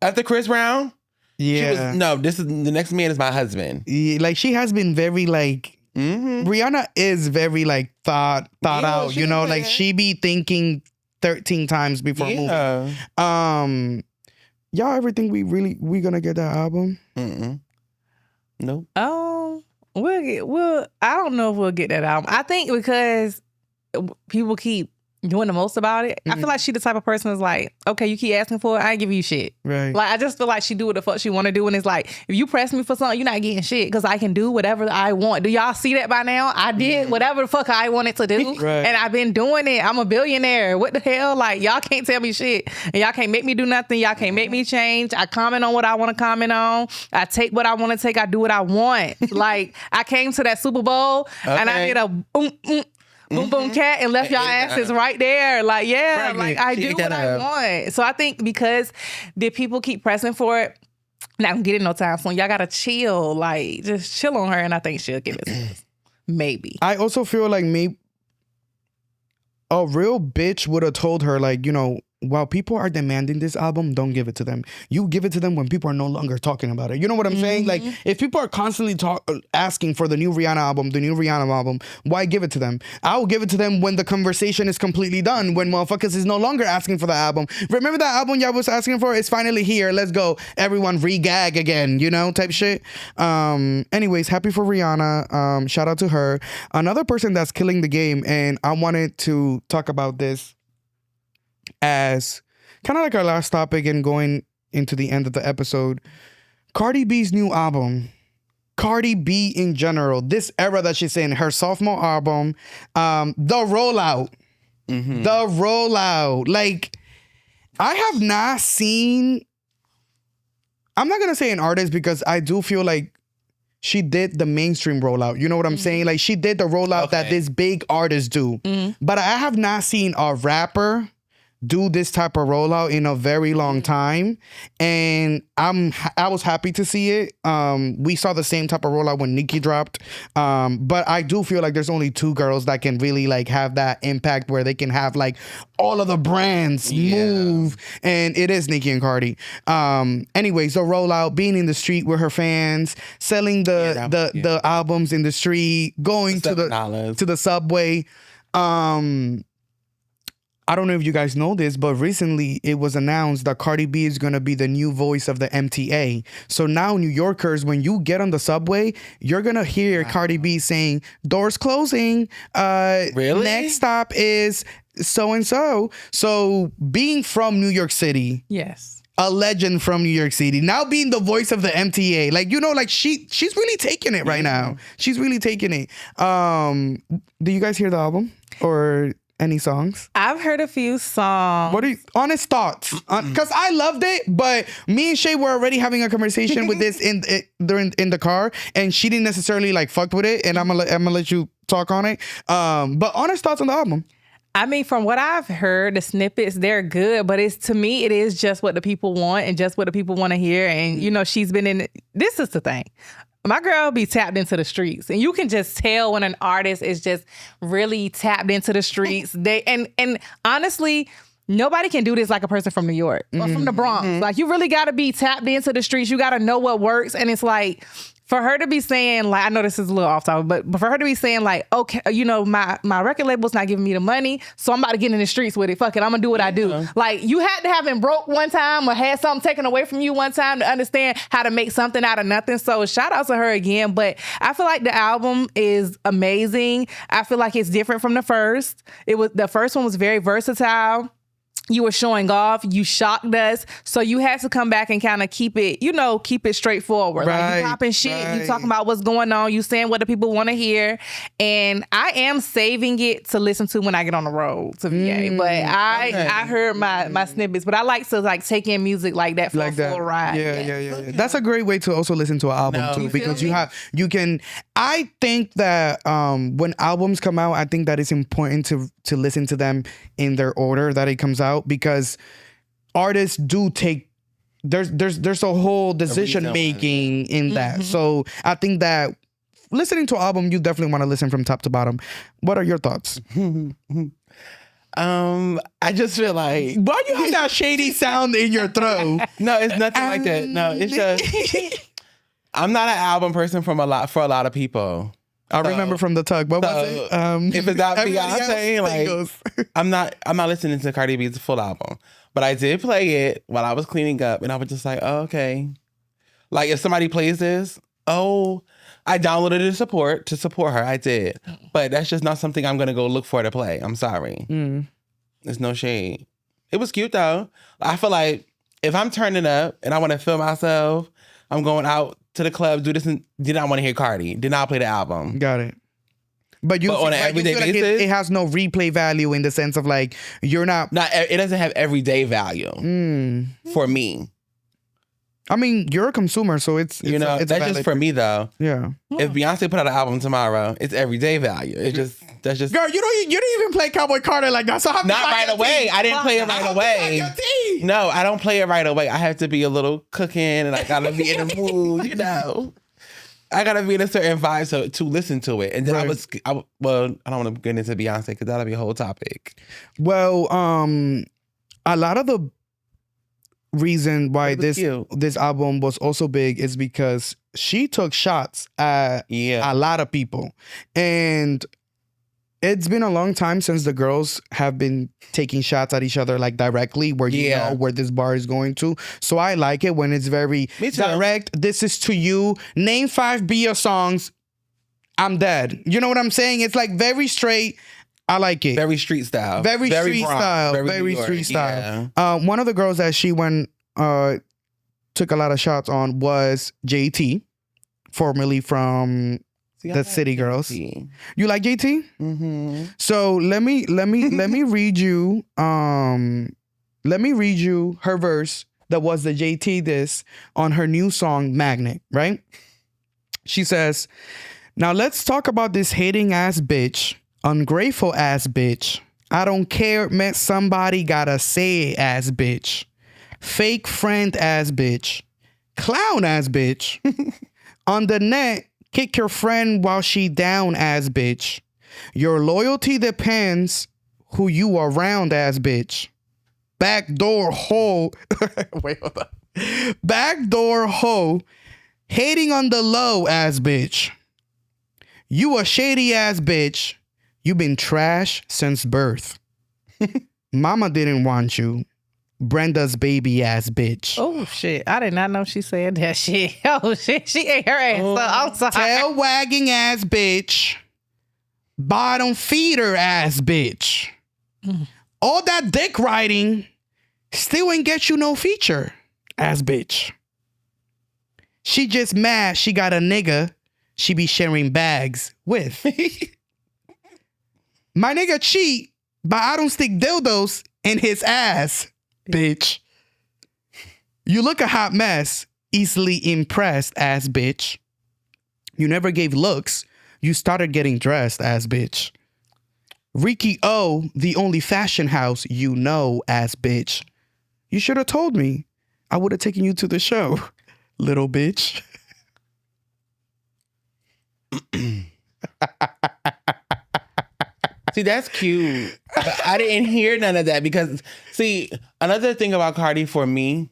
After Chris Brown? Yeah. The next man is my husband. Yeah, like she has been very like. Rihanna is very like thought out, you know, like she be thinking 13 times before moving. Y'all ever think we gonna get that album? Nope. I don't know if we'll get that album. I think because people keep doing the most about it. I feel like she the type of person that's like, okay, you keep asking for it, I ain't give you shit. Right. Like I just feel like she do what the fuck she want to do, and it's like, if you press me for something, you're not getting shit because I can do whatever I want. Do y'all see that by now? I did whatever the fuck I wanted to do, right. And I've been doing it. I'm a billionaire. What the hell? Like y'all can't tell me shit, and y'all can't make me do nothing. Y'all can't make me change. I comment on what I want to comment on. I take what I want to take. I do what I want. Like I came to that Super Bowl and I did a Boom Boom Cat and left y'all asses right there. Like, yeah, Pregnant. like I She do ate what that I up. want. So I think because the people keep pressing for it, not gonna get it no time soon. Y'all gotta chill. Like, just chill on her, and I think she'll give it to us. Maybe. I also feel like maybe a real bitch would have told her, like, you know, while people are demanding this album, don't give it to them. You give it to them when people are no longer talking about it. You know what I'm saying? Like, if people are constantly asking for the new Rihanna album, why give it to them? I'll give it to them when the conversation is completely done, when motherfuckers is no longer asking for the album. Remember that album y'all was asking for? It's finally here. Let's go. Everyone re-gag again, you know, type shit. Anyways, happy for Rihanna. Shout out to her. Another person that's killing the game, and I wanted to talk about this as kind of like our last topic and going into the end of the episode. Cardi B's new album. Cardi B in general. This era that she's in. Her sophomore album. The Rollout. Mm-hmm. The Rollout. Like, I have not seen... I'm not going to say an artist because I do feel like she did the mainstream rollout. You know what I'm saying? Like, she did the rollout that this big artists do. But I have not seen a rapper do this type of rollout in a very long time, and I was happy to see it. We saw the same type of rollout when Nicki dropped, but I do feel like there's only two girls that can really like have that impact where they can have like all of the brands move, and it is Nicki and Cardi. Anyways, the rollout, being in the street with her fans, selling the albums in the street, going to the subway. I don't know if you guys know this, but recently it was announced that Cardi B is going to be the new voice of the MTA. So now New Yorkers, when you get on the subway, you're going to hear Cardi B saying, doors closing. Really? Next stop is so-and-so. So being from New York City. Yes. A legend from New York City. Now being the voice of the MTA. Like, you know, like she's really taking it right now. She's really taking it. Do you guys hear the album? Or... any songs? I've heard a few songs. What are you honest thoughts? Because I loved it, but me and Shay were already having a conversation with this in the car, and she didn't necessarily like fuck with it. And I'm gonna let you talk on it. But honest thoughts on the album. I mean, from what I've heard, the snippets, they're good, but to me, it is just what the people want and just what the people want to hear. And, you know, she's been in, this is the thing. My girl be tapped into the streets, and you can just tell when an artist is just really tapped into the streets. And honestly, nobody can do this like a person from New York or from the Bronx. Like, you really got to be tapped into the streets. You got to know what works. And it's like, for her to be saying, like, I know this is a little off topic, but for her to be saying, like, okay, you know, my record label's not giving me the money, so I'm about to get in the streets with it. Fuck it, I'm gonna do what I do. Like, you had to have been broke one time or had something taken away from you one time to understand how to make something out of nothing. So shout out to her again. But I feel like the album is amazing. I feel like it's different from the first. The first one was very versatile. You were showing off. You shocked us. So you had to come back and kind of keep it straightforward. Like, you popping shit. You talking about what's going on. You saying what the people want to hear. And I am saving it to listen to when I get on the road to VA. But I heard my snippets. But I like to like take in music like that for a full ride. Yeah. That's a great way to also listen to an album too, because you can. I think that when albums come out, I think that it's important to listen to them in their order that it comes out, because artists do take there's a whole decision making in that. So I think that listening to an album, you definitely want to listen from top to bottom. What are your thoughts? I just feel like, why you have that shady sound in your throat? No, it's nothing like that. No, it's just I'm not an album person for a lot of people. I remember from the tug. What was it? If it's not Beyonce, like I'm not listening to Cardi B's full album. But I did play it while I was cleaning up, and I was just like, oh, okay. Like, if somebody plays this, I downloaded it to support her. I did. But that's just not something I'm gonna go look for to play. I'm sorry. There's no shade. It was cute though. I feel like if I'm turning up and I want to feel myself, I'm going out to the club, do this, and did not want to hear Cardi. Did not play the album. Got it. But on an everyday basis, like it has no replay value in the sense of like you're not. It doesn't have everyday value for me. I mean, you're a consumer, so it's that's just for me though. Yeah. If Beyonce put out an album tomorrow, it's everyday value. It just That's just Girl, you didn't even play Cowboy Carter like that. So how not right away. I didn't play it right away. tea. No, I don't play it right away. I have to be a little cooking, and I gotta be in the mood. You know, I gotta be in a certain vibe to listen to it. And then Right. I don't want to get into Beyonce because that'll be a whole topic. Well, a lot of the reason why It was this album was also big is because she took shots at a lot of people, and it's been a long time since the girls have been taking shots at each other like directly, where you know where this bar is going to. So I like it when it's very direct. This is to you. Name 5 Bia songs. I'm dead. You know what I'm saying? It's like very straight. I like it. Very street style. Very street Bronx, style. Very Very New street York. style. Yeah. One of the girls that she took a lot of shots on was JT, formerly from the City Girls. You like JT? Mm-hmm. So let me read you her verse that was the JT diss on her new song Magnet, right? She says, "Now let's talk about this hating ass bitch, ungrateful ass bitch. I don't care, met somebody gotta say it ass bitch. Fake friend ass bitch. Clown ass bitch. On the net, kick your friend while she down ass bitch. Your loyalty depends who you around ass bitch. Backdoor hoe." Wait, hold on. "Backdoor hoe. Hating on the low ass bitch. You a shady ass bitch. You been trash since birth. Mama didn't want you. Brenda's baby ass bitch. Oh shit! I did not know she said that shit. Oh shit! She ate her ass. So I'm sorry. Tail wagging ass bitch. Bottom feeder ass bitch. All that dick riding still ain't get you no feature ass bitch. She just mad she got a nigga she be sharing bags with. My nigga cheat, but I don't stick dildos in his ass, bitch. You look a hot mess, easily impressed ass bitch. You never gave looks, you started getting dressed ass bitch. Ricky O, the only fashion house you know ass bitch. You should have told me. I would have taken you to the show, little bitch. See, that's cute. But I didn't hear none of that because, see, another thing about Cardi for me,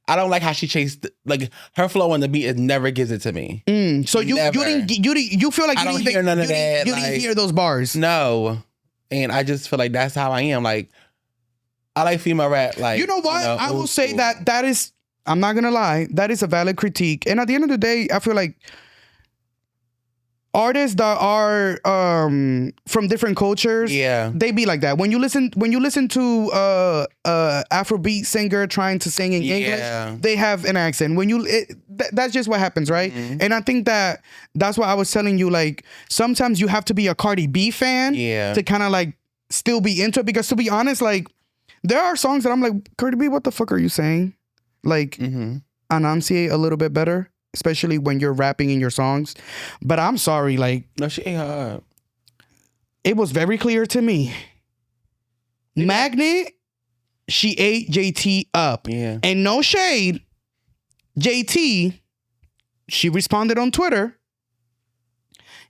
I don't like how she chased, like, her flow on the beat is never gives it to me. So you feel like I don't hear none of that. You didn't hear those bars. No. And I just feel like that's how I am. Like, I like female rap. Like, You know what? I will old say school. that is, I'm not going to lie, that is a valid critique. And at the end of the day, I feel like artists that are from different cultures, they be like that. When you listen to Afrobeat singer trying to sing in English, they have an accent. That's just what happens, right? Mm-hmm. And I think that's why I was telling you, like, sometimes you have to be a Cardi B fan to kind of like still be into it, because to be honest, like, there are songs that I'm like, Cardi B, what the fuck are you saying? Like, enunciate a little bit better, especially when you're rapping in your songs. But I'm sorry, like, No, she ate her up. it was very clear to me. Magnet, she ate JT up. Yeah. And no shade, JT, she responded on Twitter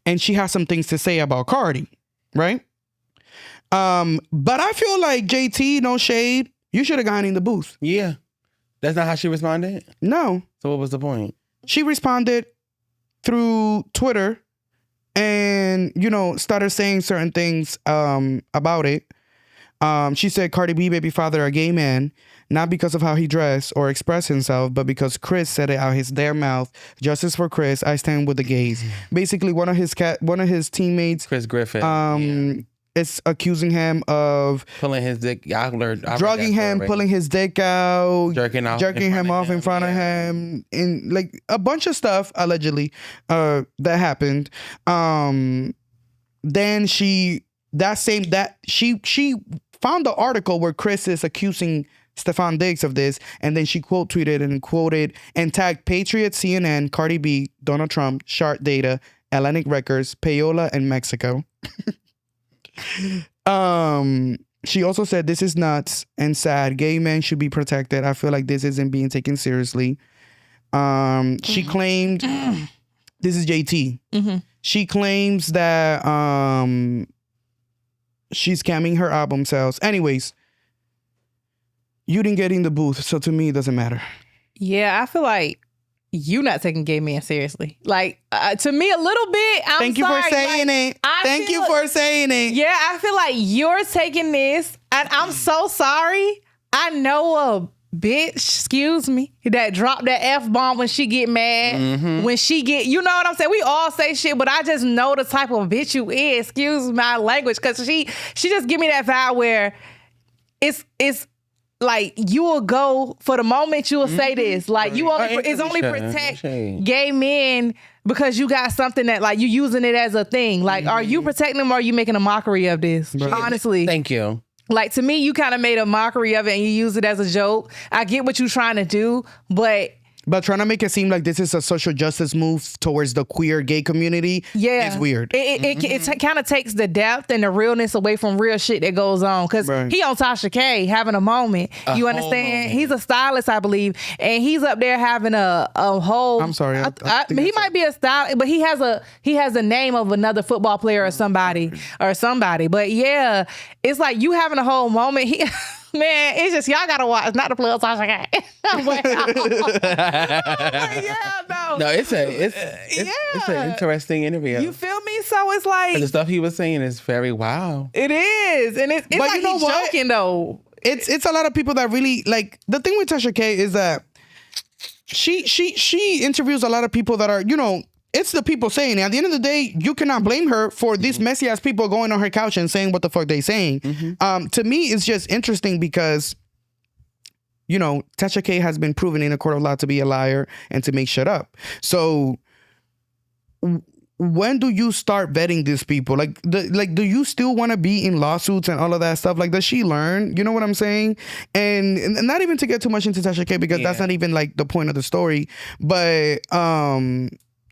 and she has some things to say about Cardi, right? But I feel like JT, no shade, you should have gone in the booth. Yeah. That's not how she responded? No. So what was the point? She responded through Twitter and, started saying certain things about it. She said Cardi B baby father a gay man, not because of how he dressed or expressed himself, but because Chris said it out their mouth. Justice for Chris. I stand with the gays. Basically, one of his teammates, Chris Griffin. is accusing him of Pulling his dick. I drugging him, pulling his dick out, jerking him off in front of him, and like a bunch of stuff allegedly that happened. Then she found the article where Chris is accusing Stefan Diggs of this, and then she quote tweeted and tagged Patriot, CNN, Cardi B, Donald Trump, Sharp Data, Atlantic Records, Payola, and Mexico. She also said, this is nuts and sad. Gay men should be protected. I feel like this isn't being taken seriously. She claimed, this is JT. Mm-hmm. She claims that she's scamming her album sales. Anyways, you didn't get in the booth, so to me, it doesn't matter. Yeah, I feel like you not taking gay men seriously. Like, to me, a little bit. Thank you for saying it. Thank you for saying it. Yeah, I feel like you're taking this, and I'm so sorry. I know a bitch, excuse me, that dropped that F-bomb when she get mad. Mm-hmm. When she get, you know what I'm saying? We all say shit, but I just know the type of bitch you is. Excuse my language, because she just give me that vibe where it's like, you will go for the moment, you will say this. Like, you only it's only protect gay men because you got something that, like, you using it as a thing. Like, are you protecting them, or are you making a mockery of this? Right. Honestly. Thank you. Like, to me, you kind of made a mockery of it and you use it as a joke. I get what you're trying to do, but trying to make it seem like this is a social justice move towards the queer gay community is weird. It kind of takes the depth and the realness away from real shit that goes on. Because he on Tasha K having a moment. You understand? He's a stylist, I believe. And he's up there having a whole... I'm sorry. He might be a stylist, but he has a name of another football player or somebody. But yeah, it's like you having a whole moment. Man, it's just, y'all gotta watch, not the play Tasha K. Yeah, no. No, it's an interesting interview. You feel me? So it's like, And the stuff he was saying is very wow. it is, and it's But like you know he's what? joking though. It's a lot of people that really, like, the thing with Tasha K is that she interviews a lot of people that are, you know, it's the people saying it. At the end of the day, you cannot blame her for these messy ass people going on her couch and saying what the fuck they saying. To me, it's just interesting because, you know, Tasha K has been proven in a court of law to be a liar and to make shit up. So when do you start vetting these people? Like, do you still want to be in lawsuits and all of that stuff? Like, does she learn? You know what I'm saying? And not even to get too much into Tasha K, because that's not even like the point of the story. But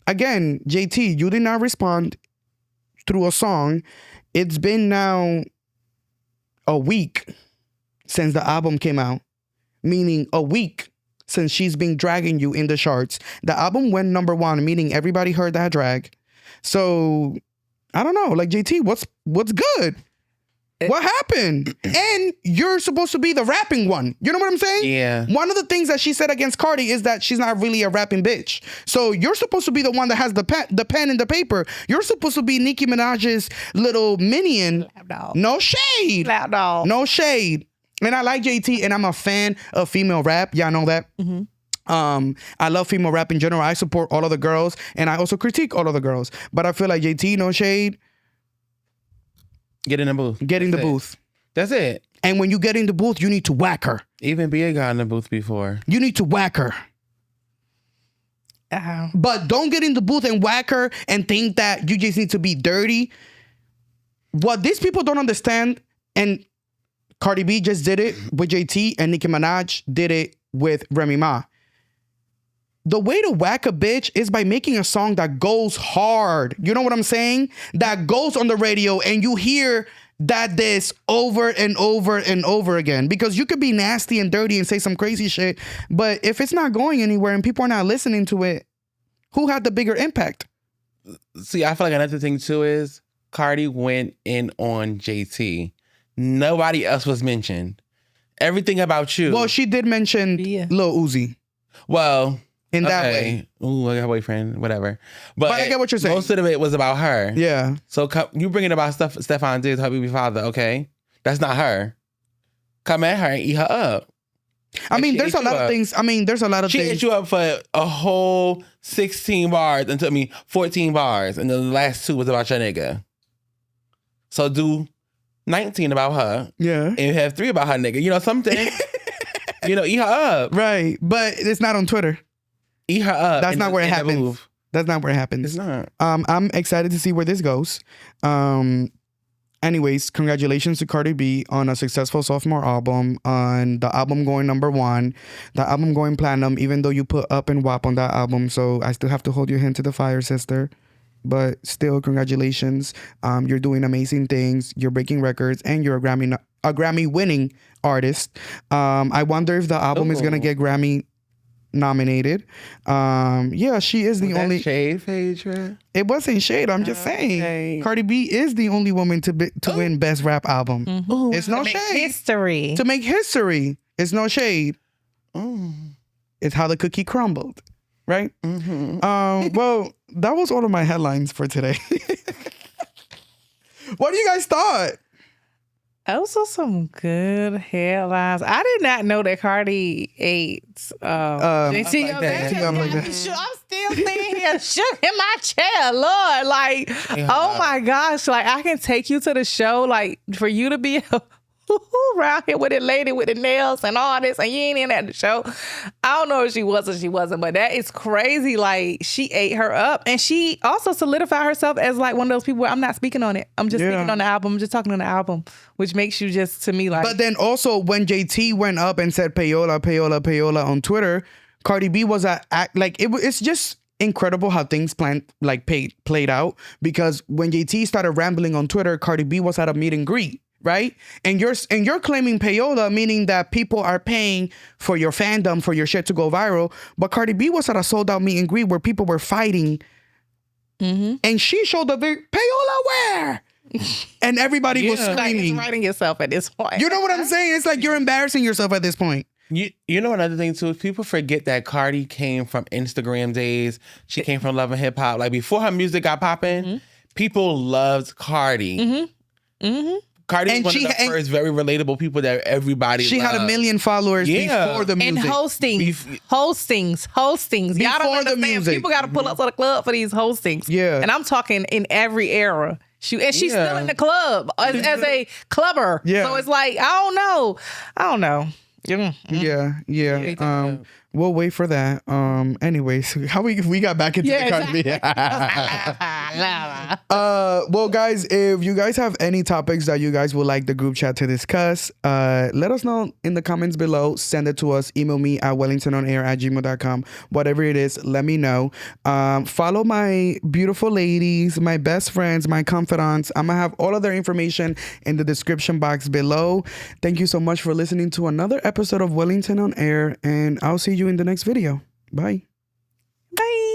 again, JT, you did not respond through a song. It's been now a week since the album came out, meaning a week since she's been dragging you in the charts. The album went #1, meaning everybody heard that drag. So I don't know, like, JT, what's good? What happened? And you're supposed to be the rapping one. You know what I'm saying? Yeah. One of the things that she said against Cardi is that she's not really a rapping bitch. So you're supposed to be the one that has the pen and the paper. You're supposed to be Nicki Minaj's little minion. No shade. No shade. And I like JT, and I'm a fan of female rap. Y'all know that. I love female rap in general. I support all of the girls, and I also critique all of the girls. But I feel like JT, no shade. Get in the booth. Get in the booth. That's it. And when you get in the booth, you need to whack her. Even Bia got in the booth before. You need to whack her. But don't get in the booth and whack her and think that you just need to be dirty. What these people don't understand, and Cardi B just did it with JT, and Nicki Minaj did it with Remy Ma. The way to whack a bitch is by making a song that goes hard. You know what I'm saying? That goes on the radio and you hear that this over and over and over again. Because you could be nasty and dirty and say some crazy shit, but if it's not going anywhere and people are not listening to it, who had the bigger impact? See, I feel like another thing too is Cardi went in on JT. Nobody else was mentioned. Everything about you. Well, she did mention Lil Uzi. Well... in that way. Ooh, I got a boyfriend, whatever. But I get what you're saying. Most of it was about her. Yeah. So you bringing about stuff Stefan did to her baby father, okay? That's not her. Come at her and eat her up. I mean, there's a lot of things. I mean, there's a lot of things. She ate you up for a whole 16 bars and took me 14 bars. And then the last 2 was about your nigga. So do 19 about her. Yeah. And have 3 about her nigga. You know, something. You know, eat her up. Right. But it's not on Twitter. Eat her up. That's not where it happens. That's not where it happens. It's not. I'm excited to see where this goes. Anyways, congratulations to Cardi B on a successful sophomore album, on the album going #1, the album going platinum, even though you put Up and WAP on that album. So I still have to hold your hand to the fire, sister. but still, congratulations. You're doing amazing things. You're breaking records, and you're a Grammy winning artist. I wonder if the album is gonna get Grammy nominated. Yeah, she is the only shade page, right? It wasn't shade. I'm just saying. Okay. Cardi B is the only woman to win Best Rap Album. Mm-hmm. It's no To make shade. history. To make history. It's no shade. It's how the cookie crumbled, right? Well, that was all of my headlines for today. What do you guys thought? Those are some good headlines. I did not know that Cardi ate. JT, like that. Yeah, I'm like that. I'm still sitting here shook in my chair, Lord. Like, oh my gosh, like I can take you to the show, like for you to be around here with a lady with the nails and all this, and you ain't in at the show. I don't know if she was or she wasn't, but that is crazy. Like she ate her up, and she also solidified herself as like one of those people where I'm not speaking on it. I'm just speaking on the album. I'm just talking on the album, which makes you just to me like. But then also when JT went up and said payola, payola, payola on Twitter, Cardi B was it's just incredible how things played out, because when JT started rambling on Twitter, Cardi B was at a meet and greet. Right? And you're claiming payola, meaning that people are paying for your fandom, for your shit to go viral. But Cardi B was at a sold out meet and greet where people were fighting. And she showed the payola where? And everybody was screaming. Like, writing yourself at this point. You know what I'm saying? It's like you're embarrassing yourself at this point. You know another thing too is people forget that Cardi came from Instagram days. She came from Love and Hip Hop. Like before her music got popping, people loved Cardi. Cardi was one of the first very relatable people that everybody She loved. had 1 million followers before the music. And hostings. Y'all don't Before the understand. music. People got to pull up to the club for these hostings. Yeah. And I'm talking in every era. She's still in the club as a clubber. Yeah. So it's like, I don't know. Yeah. We'll wait for that. Anyways, how we got back into the Cardi B. Well, guys, if you guys have any topics that you guys would like the group chat to discuss, let us know in the comments below. Send it to us. Email me at wellingtononair@gmail.com. Whatever it is, let me know. Follow my beautiful ladies, my best friends, my confidants. I'm gonna have all of their information in the description box below. Thank you so much for listening to another episode of Wellington on Air, and I'll see you in the next video. Bye. Bye.